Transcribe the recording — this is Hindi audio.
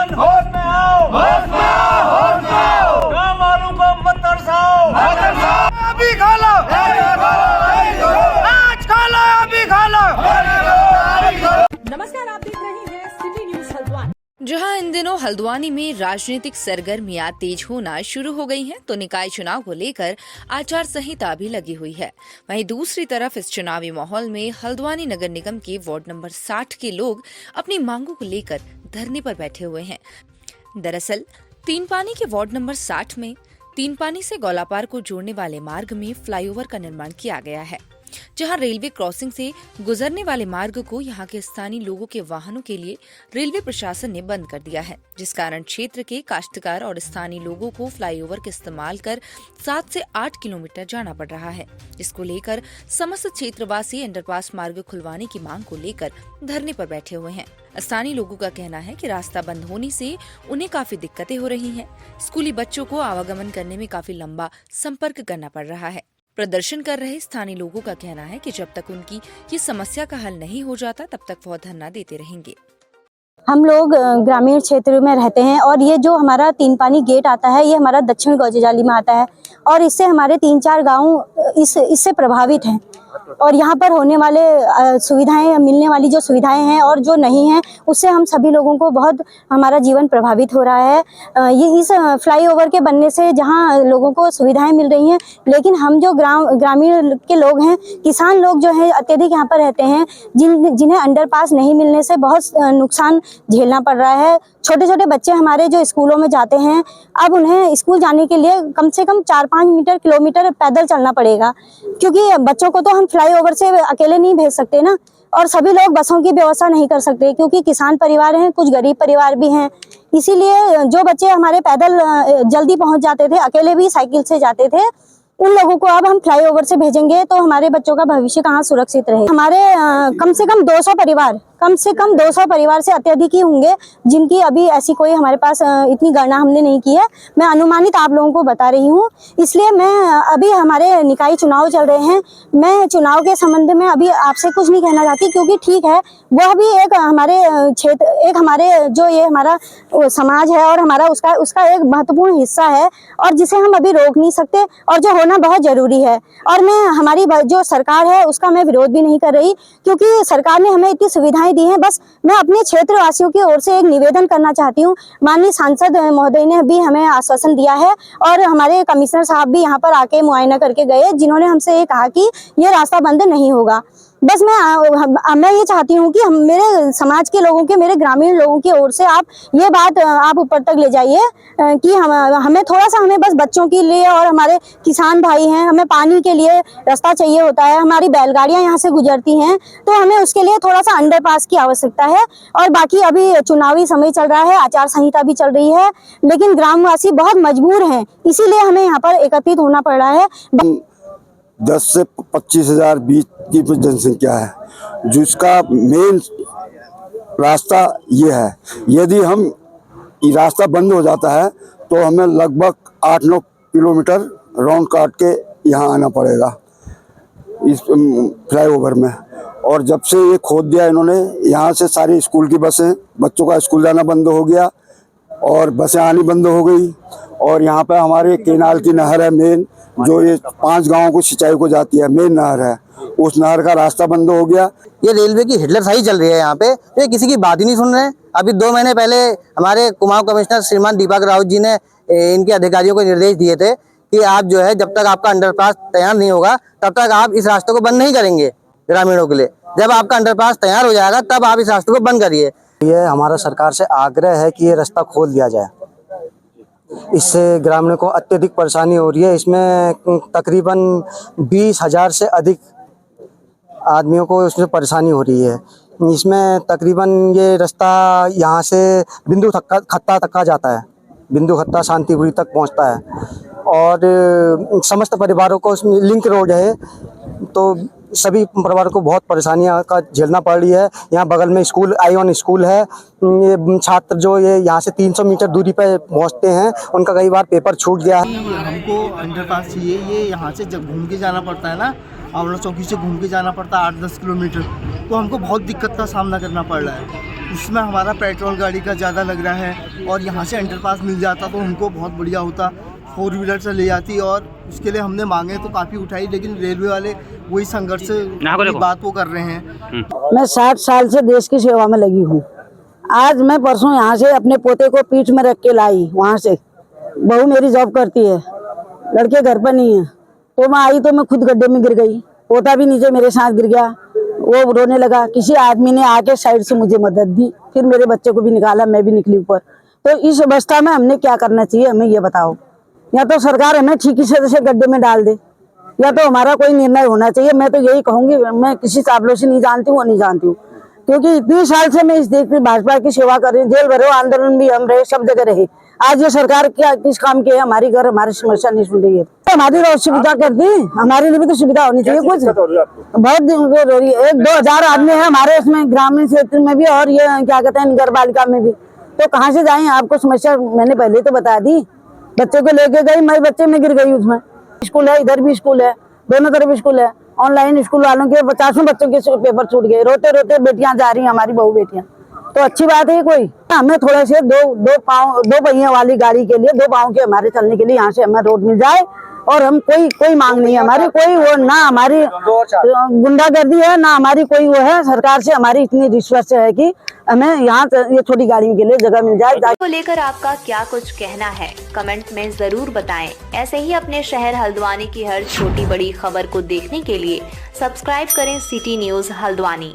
जवान होश में आओ, होश में आओ, होश में आओ। काम आलू को मत तरसाओ, मत तरसाओ। अभी खा लो, आज खा लो, अभी खा लो। नमस्कार, आप देख रहे हैं सिटी न्यूज हल्द्वानी। जहां इन दिनों हल्द्वानी में राजनीतिक सरगर्मियां तेज होना शुरू हो गई हैं, तो निकाय चुनाव को लेकर आचार संहिता भी लगी हुई है। वहीं दूसरी तरफ इस चुनावी माहौल में हल्द्वानी नगर निगम के वार्ड नंबर 60 के लोग अपनी मांगों को लेकर धरने पर बैठे हुए हैं। दरअसल तीन पानी के वार्ड नंबर 60 में तीन पानी से गौलापार को जोड़ने वाले मार्ग में फ्लाईओवर का निर्माण किया गया है, जहां रेलवे क्रॉसिंग से गुजरने वाले मार्ग को यहां के स्थानीय लोगों के वाहनों के लिए रेलवे प्रशासन ने बंद कर दिया है, जिस कारण क्षेत्र के काश्तकार और स्थानीय लोगों को फ्लाईओवर का इस्तेमाल कर 7 से 8 किलोमीटर जाना पड़ रहा है, जिसको लेकर समस्त क्षेत्रवासी अंडरपास मार्ग खुलवाने की मांग को लेकर धरने पर बैठे हुए हैं। स्थानीय लोगों का कहना है कि रास्ता बंद होने से उन्हें काफी दिक्कतें हो रही हैं। स्कूली बच्चों को आवागमन करने में काफी लंबा संपर्क करना पड़ रहा है। प्रदर्शन कर रहे स्थानीय लोगों का कहना है कि जब तक उनकी ये समस्या का हल नहीं हो जाता, तब तक वो धरना देते रहेंगे। हम लोग ग्रामीण क्षेत्र में रहते हैं और ये जो हमारा तीन पानी गेट आता है, ये हमारा दक्षिण गौजेजाली में आता है और इससे हमारे 3-4 गांव इससे प्रभावित हैं। और यहाँ पर होने वाले सुविधाएं, मिलने वाली जो सुविधाएं हैं और जो नहीं हैं, उससे हम सभी लोगों को बहुत हमारा जीवन प्रभावित हो रहा है। ये इस फ्लाईओवर के बनने से जहाँ लोगों को सुविधाएं मिल रही हैं, लेकिन हम जो ग्रामीण के लोग हैं, किसान लोग जो हैं अत्यधिक यहाँ पर रहते हैं, जिन्हें अंडरपास नहीं मिलने से बहुत नुकसान झेलना पड़ रहा है। छोटे छोटे बच्चे हमारे जो स्कूलों में जाते हैं, अब उन्हें स्कूल जाने के लिए कम से कम 4-5 किलोमीटर पैदल चलना पड़ेगा, क्योंकि बच्चों को तो हम फ्लाईओवर से अकेले नहीं भेज सकते ना। और सभी लोग बसों की व्यवस्था नहीं कर सकते, क्योंकि किसान परिवार हैं, कुछ गरीब परिवार भी हैं। इसीलिए जो बच्चे हमारे पैदल जल्दी पहुंच जाते थे, अकेले भी साइकिल से जाते थे, उन लोगों को अब हम फ्लाईओवर से भेजेंगे तो हमारे बच्चों का भविष्य कहाँ सुरक्षित रहे। हमारे कम से कम 200 परिवार से अत्यधिक ही होंगे, जिनकी अभी ऐसी कोई हमारे पास इतनी गणना हमने नहीं की है। मैं अनुमानित आप लोगों को बता रही हूँ। इसलिए मैं अभी हमारे निकाय चुनाव चल रहे हैं, मैं चुनाव के संबंध में अभी आपसे कुछ नहीं कहना चाहती, क्योंकि ठीक है, वह भी एक हमारे क्षेत्र, एक हमारे जो ये हमारा समाज है और हमारा उसका एक महत्वपूर्ण हिस्सा है, और जिसे हम अभी रोक नहीं सकते और जो होना बहुत जरूरी है। और मैं हमारी जो सरकार है उसका मैं विरोध भी नहीं कर रही, क्योंकि सरकार ने हमें इतनी सुविधाएं दी हैं। बस मैं अपने क्षेत्रवासियों की ओर से एक निवेदन करना चाहती हूँ। माननीय सांसद महोदय ने भी हमें आश्वासन दिया है और हमारे कमिश्नर साहब भी यहाँ पर आके मुआयना करके गए, जिन्होंने हमसे ये कहा कि ये रास्ता बंद नहीं होगा। बस मैं ये चाहती हूँ कि मेरे समाज के लोगों के, मेरे ग्रामीण लोगों की ओर से आप ये बात आप ऊपर तक ले जाइए कि हमें थोड़ा सा, हमें बस बच्चों के लिए और हमारे किसान भाई हैं, हमें पानी के लिए रास्ता चाहिए होता है, हमारी बैलगाड़ियाँ यहाँ से गुजरती हैं, तो हमें उसके लिए थोड़ा सा अंडरपास की आवश्यकता है। और बाकी अभी चुनावी समय चल रहा है, आचार संहिता भी चल रही है, लेकिन ग्रामवासी बहुत मजबूर हैं, इसीलिए हमें यहाँ पर एकत्रित होना पड़ रहा है। 10 से 25,000 बीच की जनसंख्या है, जिसका मेन रास्ता ये है। यदि हम ये रास्ता बंद हो जाता है तो हमें लगभग 8-9 किलोमीटर राउंड काट के यहाँ आना पड़ेगा इस फ्लाईओवर में। और जब से ये खोद दिया इन्होंने, यहाँ से सारी स्कूल की बसें, बच्चों का स्कूल जाना बंद हो गया और बसें आनी बंद हो गई। और यहाँ पे हमारे केनाल की नहर है मेन, जो ये 5 गांवों को सिंचाई को जाती है, मेन नहर है, उस नहर का रास्ता बंद हो गया। ये रेलवे की हिटलरशाही चल रही है यहाँ पे, ये किसी की बात ही नहीं सुन रहे हैं। अभी 2 महीने पहले हमारे कुमाऊं कमिश्नर श्रीमान दीपक राउत जी ने इनके अधिकारियों को निर्देश दिए थे कि आप जो है, जब तक आपका अंडरपास तैयार नहीं होगा तब तक आप इस रास्ते को बंद नहीं करेंगे ग्रामीणों के लिए। जब आपका अंडरपास तैयार हो जाएगा तब आप इस रास्ते को बंद करिए। ये हमारा सरकार से आग्रह है कि ये रास्ता खोल दिया जाए, इससे ग्रामीणों को अत्यधिक परेशानी हो रही है। इसमें तकरीबन 20,000 से अधिक आदमियों को इसमें परेशानी हो रही है। इसमें तकरीबन ये रास्ता यहाँ से बिंदु खत्ता तक का जाता है, बिंदु खत्ता शांतिपुरी तक पहुँचता है और समस्त परिवारों को इसमें लिंक रोड है, तो सभी परिवारों को बहुत परेशानियां का झेलना पड़ रही है। यहाँ बगल में स्कूल I1 स्कूल है, ये छात्र जो ये यहाँ से 300 मीटर दूरी पर पहुँचते हैं, उनका कई बार पेपर छूट गया है। हमको अंडरपास चाहिए, ये यहाँ से जब घूम के जाना पड़ता है ना, आंवला चौकी से घूम के जाना पड़ता है 8-10 किलोमीटर, तो हमको बहुत दिक्कत का सामना करना पड़ रहा है। उसमें हमारा पेट्रोल गाड़ी का ज़्यादा लग रहा है, और यहाँ से अंडरपास मिल जाता तो हमको बहुत बढ़िया होता, 4 व्हीलर से ले जाती। और उसके लिए हमने मांगे तो काफ़ी उठाई, लेकिन रेलवे वाले वही संघर्ष की बात वो कर रहे हैं। मैं 60 साल से देश की सेवा में लगी हूँ। आज मैं परसों यहाँ से अपने पोते को पीठ में रख के लाई, वहाँ से बहू मेरी जॉब करती है, लड़के घर पर नहीं है, तो मैं आई तो मैं खुद गड्ढे में गिर गई, पोता भी नीचे मेरे साथ गिर गया, वो रोने लगा। किसी आदमी ने आके साइड से मुझे मदद दी, फिर मेरे बच्चे को भी निकाला, मैं भी निकली ऊपर। तो इस अवस्था में हमने क्या करना चाहिए, हमें ये बताओ। या तो सरकार हमें ठीक से गड्ढे में डाल दे, या तो हमारा कोई निर्णय होना चाहिए। मैं तो यही कहूंगी, मैं किसी चावलों से नहीं जानती हूँ, नहीं जानती हूँ, क्योंकि इतने साल से मैं इस देश में भाजपा की सेवा कर रही हूँ। जेल भरो आंदोलन भी हम रहे, सब जगह रहे। आज ये सरकार क्या किस काम की है, हमारी घर हमारी समस्या नहीं सुन रही है, तो हमारी तो सुविधा कर दी, हमारे लिए भी तो सुविधा होनी चाहिए। कुछ बहुत दिन हो रही है, 1-2 हजार आदमी है हमारे इसमें ग्रामीण क्षेत्र में भी, और ये क्या कहते हैं नगर पालिका में भी, तो कहाँ से जाएं? आपको समस्या मैंने पहले तो बता दी। बच्चे को लेके गई, मैं बच्चे में गिर गई उसमें। स्कूल है, इधर भी स्कूल है, दोनों तरफ स्कूल है। ऑनलाइन स्कूल वालों के 50 बच्चों के पेपर छूट गए, रोते रोते बेटियां जा रही हैं, हमारी बहू बेटियां। तो अच्छी बात है कोई? हमें थोड़ा से दो पहियों वाली गाड़ी के लिए, 2 पाँव के हमारे चलने के लिए यहाँ से हमें रोड मिल जाए, और हम कोई मांग नहीं है हमारी, कोई वो ना हमारी गुंडागर्दी है, ना हमारी कोई वो है। सरकार से हमारी इतनी रिश्वत है कि हमें यहाँ ये छोटी गाड़ियों के लिए जगह मिल जाए। को लेकर आपका क्या कुछ कहना है, कमेंट में जरूर बताएं। ऐसे ही अपने शहर हल्द्वानी की हर छोटी बड़ी खबर को देखने के लिए सब्सक्राइब करें सिटी न्यूज़ हल्द्वानी।